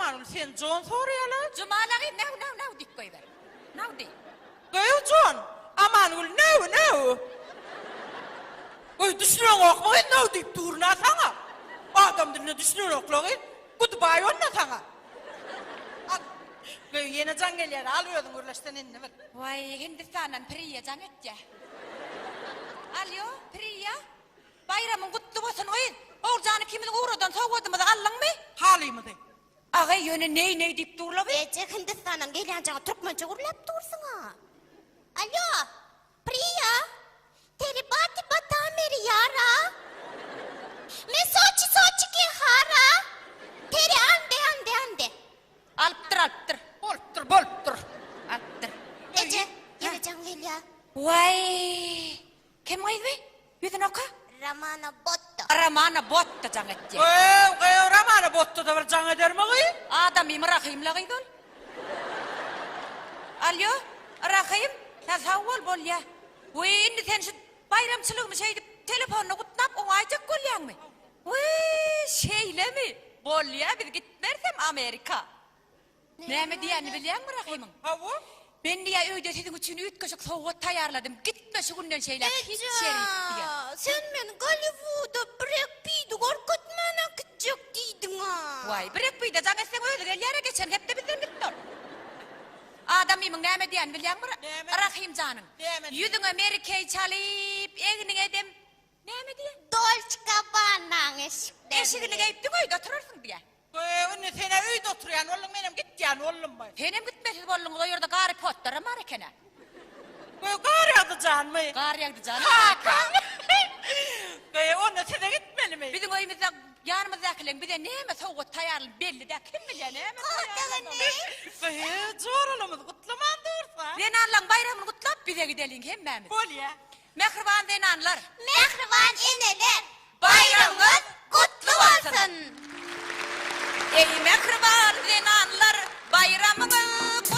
aman sen John soruyalar. Cumalağı nav dik koy ver. Nav dik. Goyu John. Aman ul no. Goy düşünüyorsun okma no deyip duruna sana. Adam diline düşünüyorsun okla git. Goodbye onna sana. Goy yine can geliyor alıyordun uğraştan inne ver. Vay Hindistan'dan Priya canetçe. Alo Priya. Bayramın kutlu olsun oyun. Orcanı kimin uğradan soğudu mu da Allah'ın mı? Halıyı mı de? Ağa yönü ney deyip durla be. Ece Hindistan'dan gelen cağa Türkmençe uğurlap dursun ha. Alo, Priya. Teri bati bata meri yara. Me soçi ki hara. Teri ande. Alptır. Bolttur. Alptır. Ece, yine can geliyor. Vay. Kim oydu be? Yüzün oka? Ramana Botto. Aramana botta canetçe. Goy ramana bottu da var can eder mi goy? Adam imrahim lağıydın. Alo, Rahim, sen sağ ol bol ya. Vay, indi sen şu bayramçılığımı şeydi, telefonunu kutnap, o ayacak gol yan mı? Vay, şeyle mi? Bol ya, biz gitmersem Amerika. Ne mi diyen biliyor musun Rahim'in? Havu? Ben diye öyle sizin için 3 kaşık soğuk ayarladım. Gitme şu günden şeyler, hiç şerif diye. Sen beni Hollywood'a Brad Pitt'i korkutmana gidecek diydin ha. Vay, bırak bir de can etsen öyle gel yere geçen, hep de bizden gittin. Adamımın ne mi diyen biliyor musun? Neyme? Rahim canım. Neyme? Yüzün Amerika'yı çalıp, evini edem. Ne mi diyen? Dolce Gabbana eşikleri. Eşiğini gayip de koydu oturursun diye. Goy önüne sene öyde oturuyan oğlum benim git yani oğlum bay. Senem gitmesiz oğlum o yurda Gary Potter Amerika'na. Goy gari atacaksın mı? Gary yaktı canım. Hakan. Goy önüne sene gitmeli mi? Bizim oyumuzda yanımızdakilerin bir de ne mi soğuk tayarlı belli de kim bilir ne mi tayarlı. Goy zorunumuz kutlaman dursa. Zenanlan bayramını kutlap bize gidelim hemmemiz. Bol ya. Mehriban zenanlar. Mehriban ineler. Bayramınız kutlu olsun. Ey mehriban zenanlar bayramınız